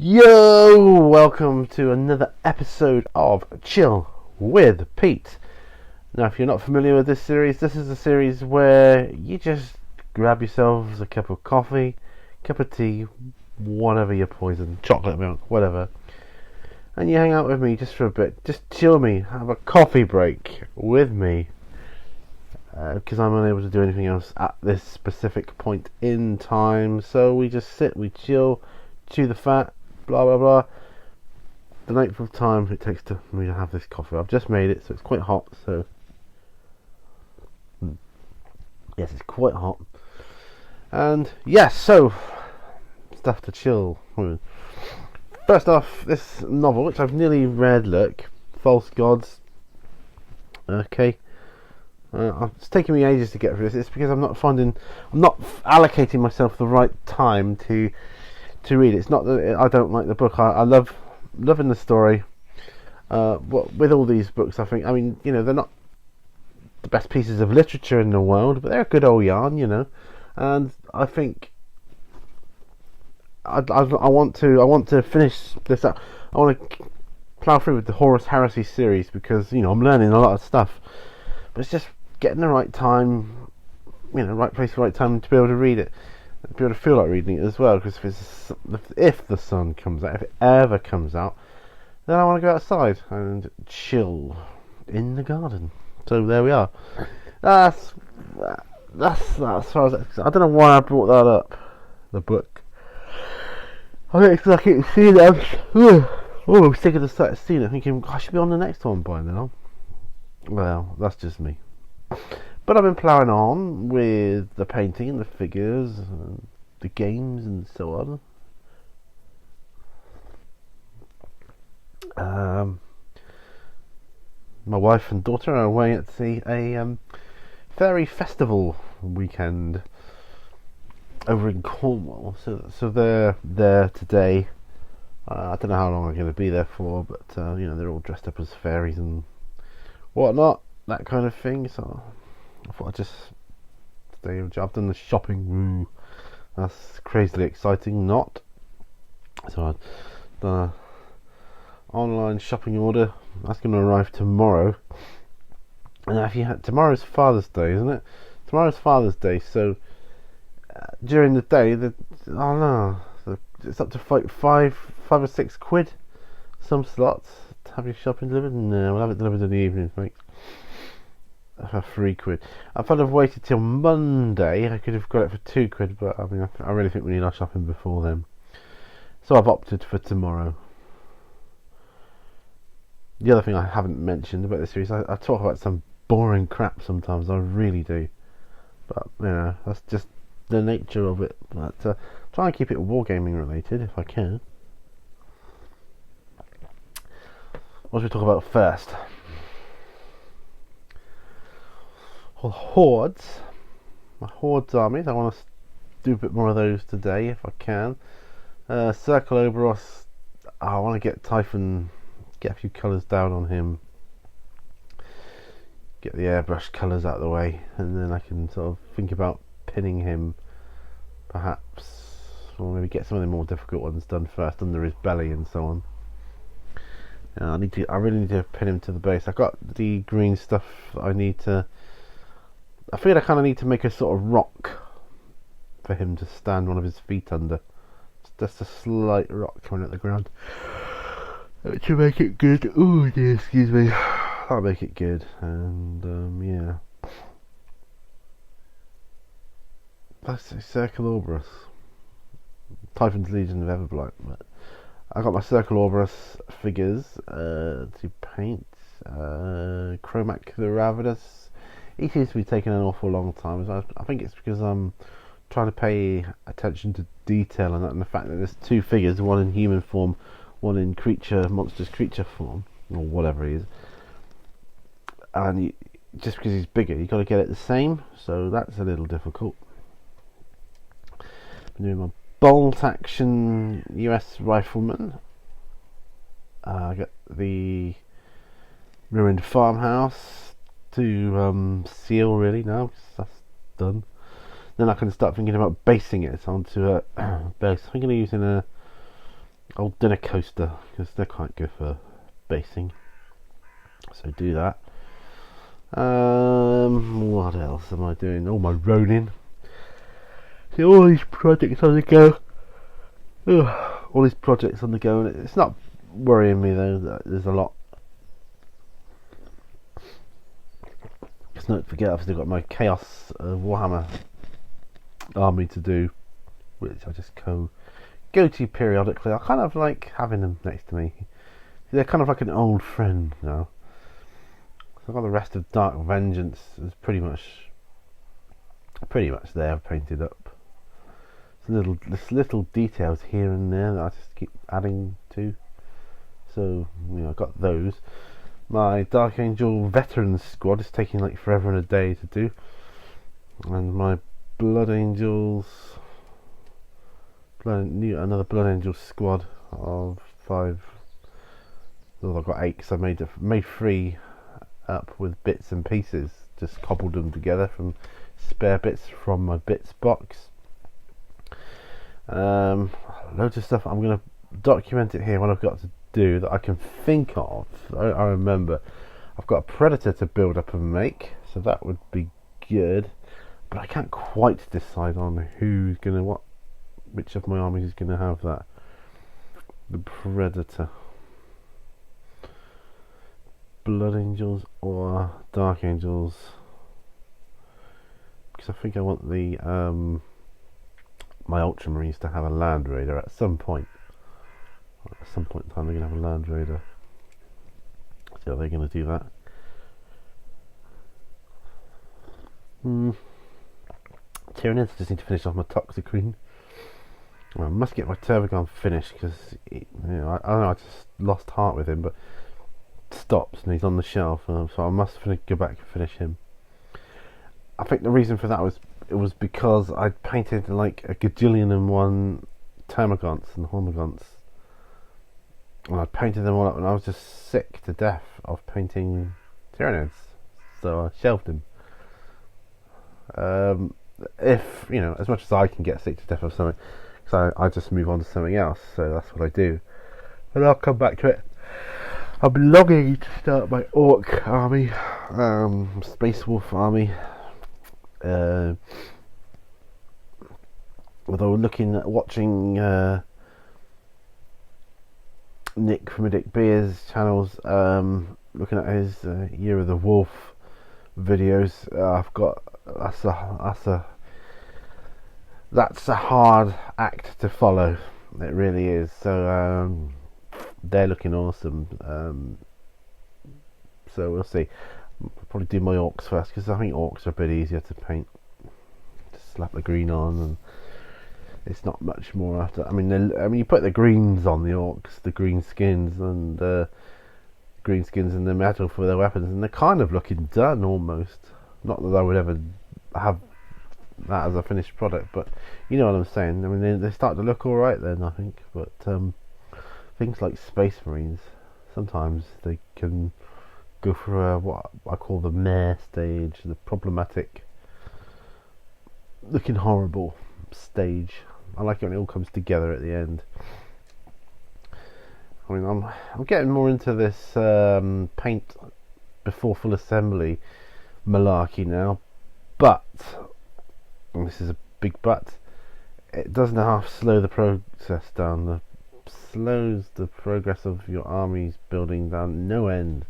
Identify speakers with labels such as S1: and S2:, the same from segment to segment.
S1: Yo, welcome to another episode of Chill with Pete. Now, if you're not familiar with this is a series where you just grab yourselves a cup of coffee, cup of tea, whatever your poison, chocolate milk, whatever, and you hang out with me just for a bit. Just chill me, have a coffee break with me, because I'm unable to do anything else at this specific point in time. So we just sit, we chill, chew the fat, blah blah blah. The length of time it takes me to have this coffee. I've just made it, so it's quite hot. So yes, it's quite hot. And yes, so stuff to chill with. First off, this novel, which I've nearly read. Look, False Gods. Okay. It's taking me ages to get through this. It's because I'm not allocating myself the right time to read it. It's not that I don't like the book. I loving the story. With all these books, I mean, they're not the best pieces of literature in the world, but they're a good old yarn, and I think I want to finish this up. I want to plough through with the Horus Heresy series because I'm learning a lot of stuff, but it's just getting the right time, right place, right time to be able to read it. Be able to feel like reading it as well, because if the sun comes out, if it ever comes out, then I want to go outside and chill in the garden. So there we are. That's as far as I don't know why I brought that up. The book. I think I keep seeing it. I'm sick of the sight of seeing it, thinking I should be on the next one by now. Well, that's just me. But I've been ploughing on with the painting and the figures and the games and so on. My wife and daughter are away at a fairy festival weekend over in Cornwall. So they're there today. I don't know how long I'm going to be there for, but they're all dressed up as fairies and whatnot, that kind of thing. So I thought I'd just stay. I've done the shopping. That's crazily exciting. Not. So I've done an online shopping order. That's going to arrive tomorrow. And tomorrow's Father's Day, isn't it? Tomorrow's Father's Day. So during the day, it's up to five or six quid. Some slots to have your shopping delivered. No, we'll have it delivered in the evening, thanks. For £3. If I'd have waited till Monday, I could have got it for £2, but I mean, I really think we need our shopping before then. So I've opted for tomorrow. The other thing I haven't mentioned about this series, I talk about some boring crap sometimes, I really do. But, that's just the nature of it. But try and keep it wargaming related if I can. What should we talk about first? Well, hordes. My hordes armies. I want to do a bit more of those today if I can. Circle Oberos. I want to get Typhon, get a few colours down on him. Get the airbrush colours out of the way, and then I can sort of think about pinning him, perhaps, or maybe get some of the more difficult ones done first under his belly and so on. I really need to pin him to the base. I've got the green stuff that I need to. I figured I kind of need to make a sort of rock for him to stand one of his feet under. Just a slight rock coming at the ground to make it good. Oh dear, excuse me. That'll make it good. And yeah, that's a Circle Oberos. Typhon's Legion of Everblight. But I got my Circle Oberos figures to paint. Chromac the Ravenous. He seems to be taking an awful long time. I think it's because I'm trying to pay attention to detail and the fact that there's two figures, one in human form, one in monstrous creature form, or whatever he is. And just because he's bigger, you've got to get it the same, so that's a little difficult. I'm doing my bolt action US rifleman. I got the ruined farmhouse to seal really now, 'cause that's done. Then I can start thinking about basing it onto a base. I'm going to use old dinner coaster, because they're quite good for basing. So do that. What else am I doing? Oh, my roading. See, all these projects on the go. Ugh, all these projects on the go, and it's not worrying me though. There's a lot. Just don't forget, I've still got my Chaos Warhammer army to do, which I just go to periodically. I kind of like having them next to me. They're kind of like an old friend now. So I've got the rest of Dark Vengeance is pretty much there, painted up. There's little details here and there that I just keep adding to. So I've got those. My Dark Angel Veterans squad is taking like forever and a day to do, and my Blood Angels, another Blood Angel squad of 5. Well, I've got 8 because I made 3 up with bits and pieces, just cobbled them together from spare bits from my bits box. Loads of stuff. I'm going to document it here, what I've got to do that I can think of. I remember I've got a Predator to build up and make, so that would be good, but I can't quite decide on which of my armies is going to have that. The Predator, Blood Angels or Dark Angels, because I think I want the my Ultramarines to have a Land Raider at some point. At some point in time they're going to have a Land Raider. So they're going to do that. Tyranids, just need to finish off my Toxic Queen. Well, I must get my Tervagon finished because I don't know, I just lost heart with him, but stops and he's on the shelf, so I must go back and finish him. I think the reason for that was because I painted like a gajillion and one Termagants and Hormagaunts, and I painted them all up, and I was just sick to death of painting Tyranids, so I shelved him. If as much as I can get sick to death of something, so I just move on to something else. So that's what I do, and I'll come back to it. I'm longing to start my Orc army, Space Wolf army. Although watching Nick from Dick Beer's channels, looking at his Year of the Wolf videos, I've got that's a hard act to follow. It really is. So they're looking awesome. So we'll see. I'll probably do my Orcs first because I think Orcs are a bit easier to paint. Just slap the green on, and it's not much more after. I mean, you put the greens on the Orcs, the green skins, and the metal for their weapons, and they're kind of looking done almost. Not that I would ever have that as a finished product, but you know what I'm saying. I mean, they start to look all right then, I think. But things like Space Marines, sometimes they can go for what I call the mare stage, the problematic, looking horrible stage. I like it when it all comes together at the end. I mean, I'm getting more into this paint before full assembly malarkey now, but, and this is a big but, it doesn't half slow the process down. Slows the progress of your army's building down no end.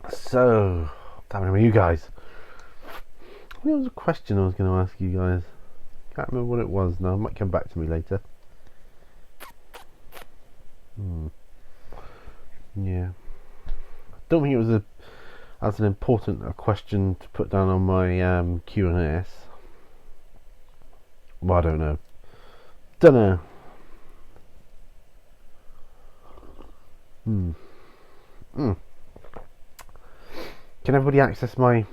S1: So, damn it, you guys. There was a question I was going to ask you guys. Can't remember what it was now. It might come back to me later. Yeah. Don't think it was as an important a question to put down on my Q&A. Well, I don't know. Can everybody access my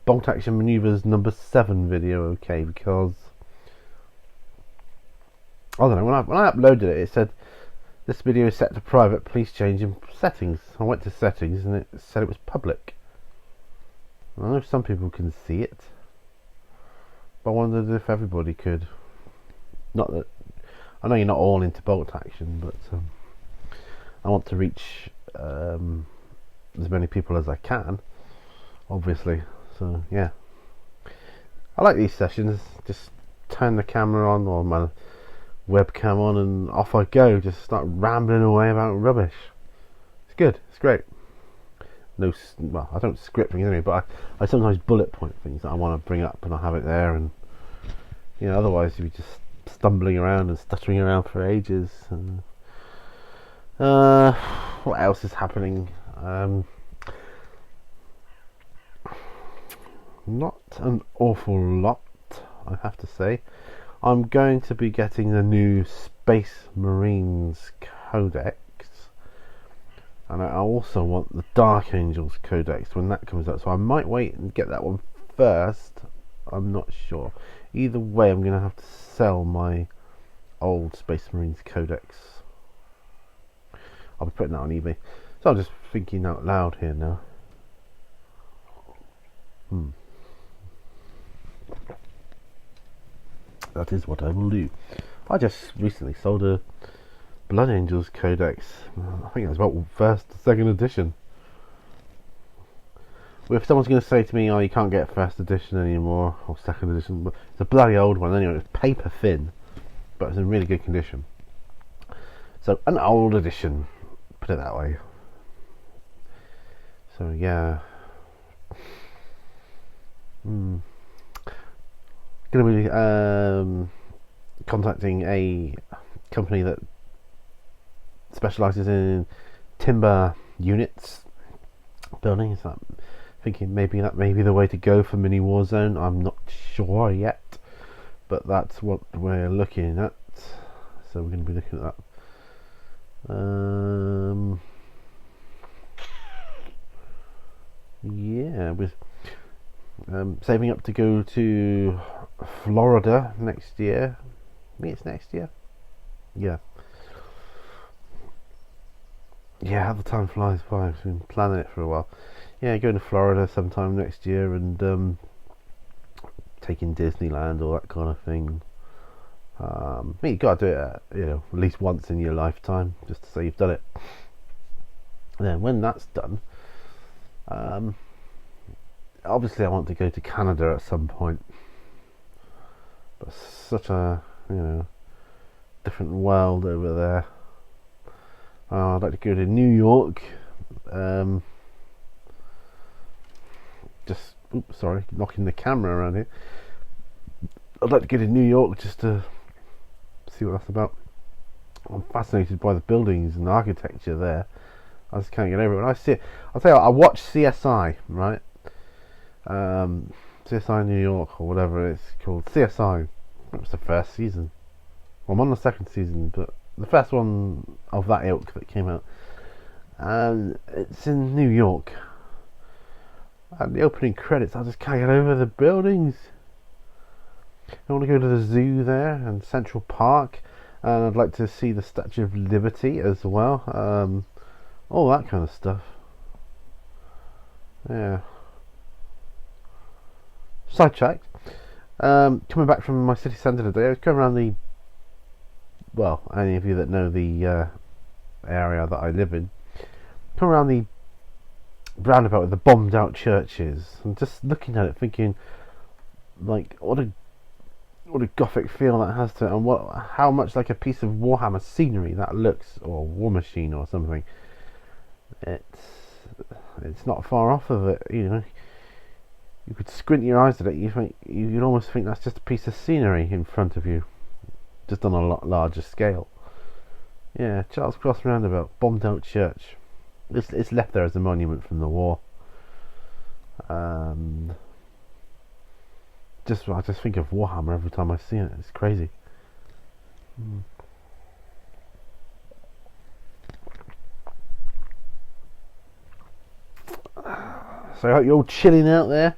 S1: Bolt Action Maneuvers number 7 video okay? Because I don't know, when I uploaded it, it said this video is set to private, please change in settings. I went to settings and it said it was public. I know some people can see it, But I wondered if everybody could. Not that I know you're not all into bolt action, but I want to reach as many people as I can, obviously. So yeah, I like these sessions. Just turn the camera on or my webcam on and off I go. Just start rambling away about rubbish. It's good. It's great. No, well, I don't script things anyway, but I sometimes bullet point things that I want to bring up, and I'll have it there. And you know, otherwise you'd be just stumbling around and stuttering around for ages. What else is happening? Not an awful lot, I have to say. I'm going to be getting the new Space Marines Codex, and I also want the Dark Angels Codex when that comes out, so I might wait and get that one first. I'm not sure. Either way, I'm going to have to sell my old Space Marines Codex. I'll be putting that on eBay. So I'm just thinking out loud here now. That is what I will do. I just recently sold a Blood Angels Codex. I think it was about first, second edition. Well, if someone's going to say to me, "Oh, you can't get first edition anymore or second edition," but it's a bloody old one anyway. It's paper thin, but it's in really good condition. So an old edition, put it that way. So yeah. Going to be contacting a company that specialises in timber units building. So I'm thinking maybe that may be the way to go for mini Warzone. I'm not sure yet, but that's what we're looking at. So we're going to be looking at that. Yeah, with saving up to go to Florida next year. I think it's next year. Yeah, how the time flies by. I've been planning it for a while. Yeah, going to Florida sometime next year and taking Disneyland, all that kind of thing. You got to do it, at least once in your lifetime, just to say you've done it. And then when that's done, obviously I want to go to Canada at some point. But such a different world over there. I'd like to go to New York. Knocking the camera around here. I'd like to go to New York just to see what that's about. I'm fascinated by the buildings and the architecture there. I just can't get over it. When I see it, I'll tell you what, I watched CSI, right? CSI New York or whatever it's called. CSI. It was the first season. Well, I'm on the second season, but the first one of that ilk that came out, and it's in New York. And the opening credits, I just can't get over the buildings. I want to go to the zoo there and Central Park, and I'd like to see the Statue of Liberty as well. All that kind of stuff. Yeah. Sidetracked. Coming back from my city centre today, I was going around any of you that know the area that I live in, come around the roundabout with the bombed out churches, and just looking at it thinking, like, what a gothic feel that has to it, and how much like a piece of Warhammer scenery that looks, or War Machine or something. It's not far off of it, You could squint your eyes at it. You'd almost think that's just a piece of scenery in front of you, just on a lot larger scale. Yeah, Charles Cross roundabout, bombed out church. It's left there as a monument from the war. I just think of Warhammer every time I see it. It's crazy. So I hope you're all chilling out there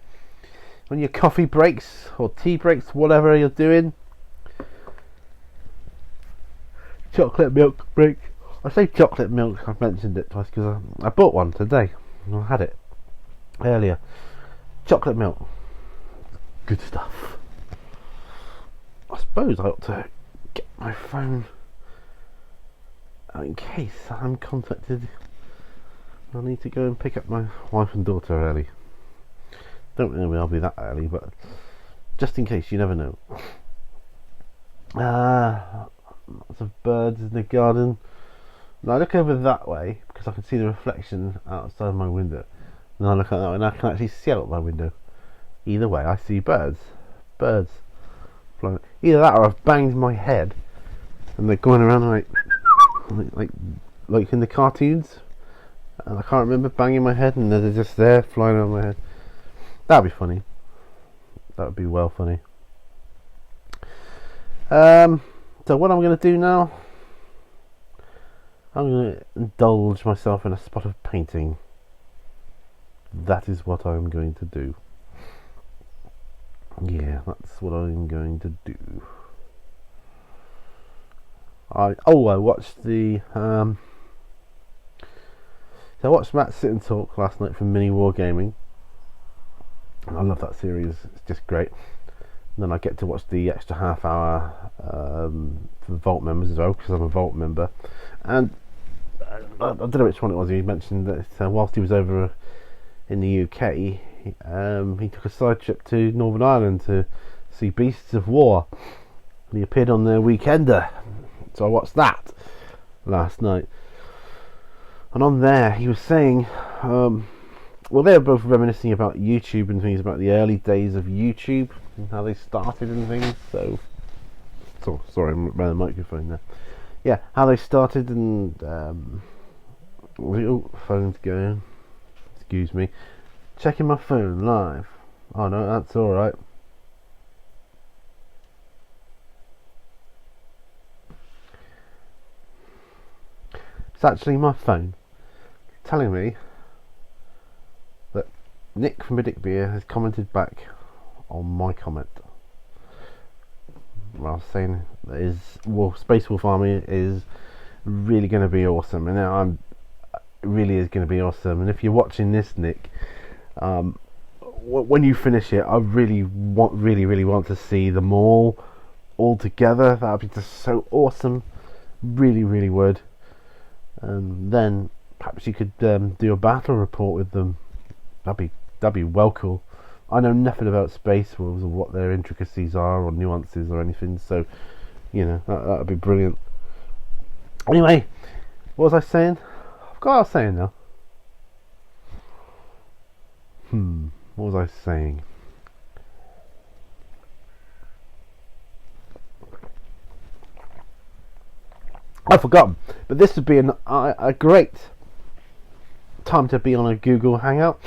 S1: on your coffee breaks or tea breaks, whatever you're doing. Chocolate milk break. I say chocolate milk, I've mentioned it twice because I bought one today. I had it earlier. Chocolate milk. Good stuff. suppose I ought to get my phone in case I'm contacted. I need to go and pick up my wife and daughter early. Don't know when I'll be that early, but just in case, you never know. Lots of birds in the garden. Now I look over that way because I can see the reflection outside my window. And I look at that way and I can actually see out my window. Either way, I see birds. Birds flying. Either that or I've banged my head and they're going around like in the cartoons. And I can't remember banging my head and they're just there flying around my head. That'd be funny. That would be well funny. So what I'm going to do now, I'm going to indulge myself in a spot of painting. That is what I'm going to do. Yeah, that's what I'm going to do. I watched the so I watched Matt Sit and Talk last night from Mini Wargaming. I love that series, it's just great. And then I get to watch the extra half hour for the Vault members as well, because I'm a Vault member. And I don't know which one it was, he mentioned that whilst he was over in the UK, he took a side trip to Northern Ireland to see Beasts of War. And he appeared on their Weekender. So I watched that last night. And on there he was saying, well, they were both reminiscing about YouTube and things, about the early days of YouTube and how they started and things. So sorry, I'm around the microphone there. Yeah, how they started and oh, phone's going. Excuse me. Checking my phone live. Oh no, that's all right. It's actually my phone telling me that Nick from Biddick Beer has commented back on my comment. Well, saying that Space Wolf Army is really going to be awesome, and it really is going to be awesome. And if you're watching this, Nick, when you finish it, I really want to see them all together. That'd be just so awesome. Really would. And then perhaps you could do a battle report with them. That'd be well cool. I know nothing about Space Wolves or what their intricacies are or nuances or anything, so you know that'd be brilliant. Anyway, what was I saying? I forgot what I was saying now. What was I saying? I've forgotten, but this would be a great time to be on a Google Hangout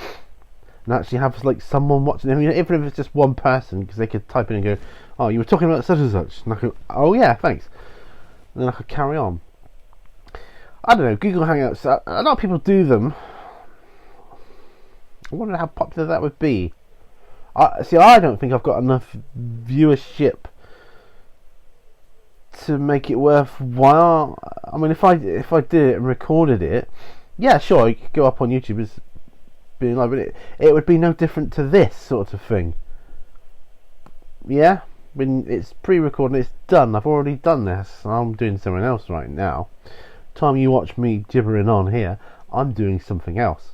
S1: and actually have like someone watching. I mean, even if it's just one person, because they could type in and go, "Oh, you were talking about such and such," and I could, "Oh yeah, thanks," and then I could carry on. I don't know, Google Hangouts. A lot of people do them. I wonder how popular that would be. I don't think I've got enough viewership to make it worthwhile. I mean, if I did it and recorded it, yeah, sure, you could go up on YouTube as being live, but it would be no different to this sort of thing. Yeah, when it's pre-recorded, it's done. I've already done this. I'm doing something else right now. Time you watch me gibbering on here, I'm doing something else.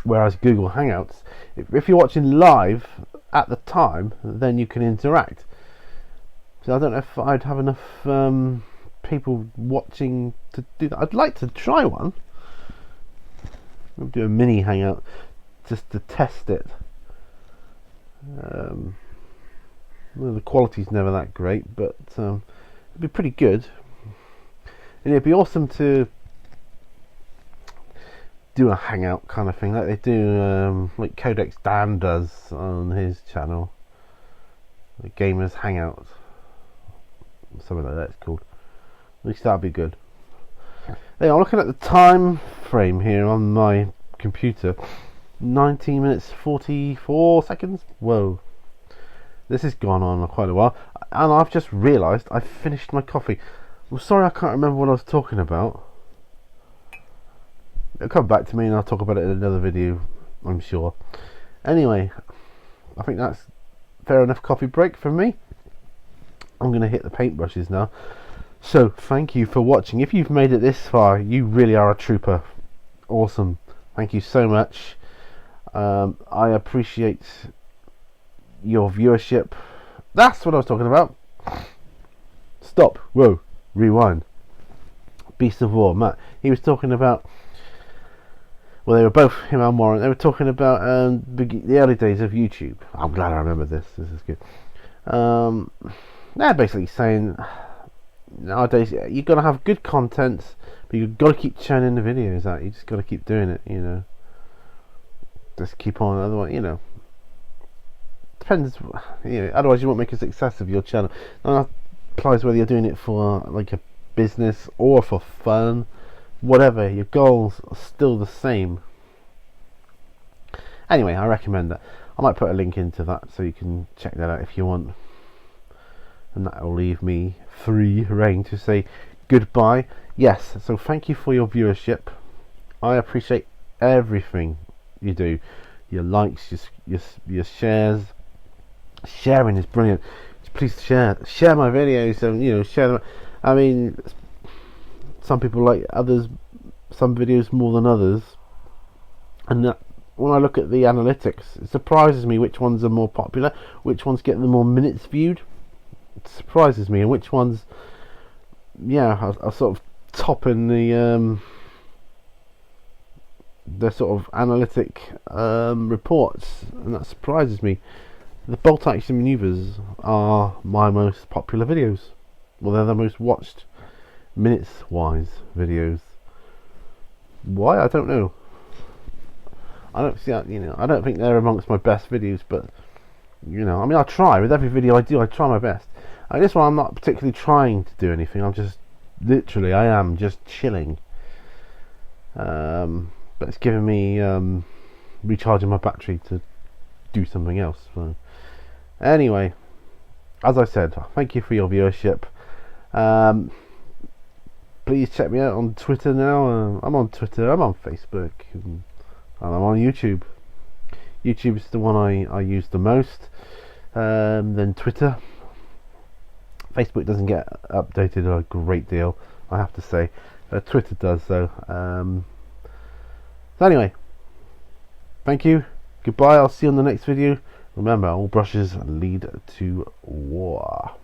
S1: Whereas Google Hangouts, if you're watching live at the time, then you can interact. So I don't know if I'd have enough people watching to do that. I'd like to try one. We'll do a mini hangout just to test it. Well, the quality's never that great, but it'd be pretty good. And it'd be awesome to do a hangout kind of thing, like they do, like Codex Dan does on his channel. The Gamers Hangout. Something like that it's called. At least that'd be good. Hey, I'm looking at the time frame here on my computer. 19 minutes 44 seconds. Whoa. This has gone on quite a while. And I've just realised I've finished my coffee. I'm sorry I can't remember what I was talking about. It'll come back to me and I'll talk about it in another video, I'm sure. Anyway, I think that's fair enough coffee break from me. I'm going to hit the paintbrushes now. So, thank you for watching. If you've made it this far, you really are a trooper. Awesome. Thank you so much. I appreciate your viewership. That's what I was talking about. Stop. Whoa. Rewind. Beast of War. Matt. He was talking about... Well, they were both, him and Warren, they were talking about the early days of YouTube. I'm glad I remember this. This is good. They're basically saying... Nowadays, you've got to have good content, but you've got to keep churning the videos out. You just got to keep doing it, you know. Just keep on, otherwise, you know. Depends, you know. Otherwise, you won't make a success of your channel. And that applies whether you're doing it for like a business or for fun, whatever. Your goals are still the same. Anyway, I recommend that. I might put a link into that so you can check that out if you want. And that will leave me free rein to say goodbye. Yes, so thank you for your viewership. I appreciate everything you do. Your likes, your shares. Sharing is brilliant. Please share my videos, and you know, share them. I mean, some people like some videos more than others, and that, when I look at the analytics, it surprises me which ones are more popular, which ones get the more minutes viewed. It surprises me, and which ones, yeah, are sort of topping the sort of analytic reports, and that surprises me. The bolt action maneuvers are my most popular videos. Well, they're the most watched minutes wise videos. Why? I don't know. I don't see that, you know. I don't think they're amongst my best videos, but you know, I mean, I try with every video I do. I try my best. And this one, I'm not particularly trying to do anything. I'm just literally, I am just chilling. But it's giving me recharging my battery to do something else. So anyway, as I said, thank you for your viewership. Please check me out on Twitter now. I'm on Twitter. I'm on Facebook. And I'm on YouTube. YouTube is the one I use the most. Then Twitter. Facebook doesn't get updated a great deal, I have to say. Twitter does though. So anyway, thank you. Goodbye. I'll see you on the next video. Remember, all brushes lead to war.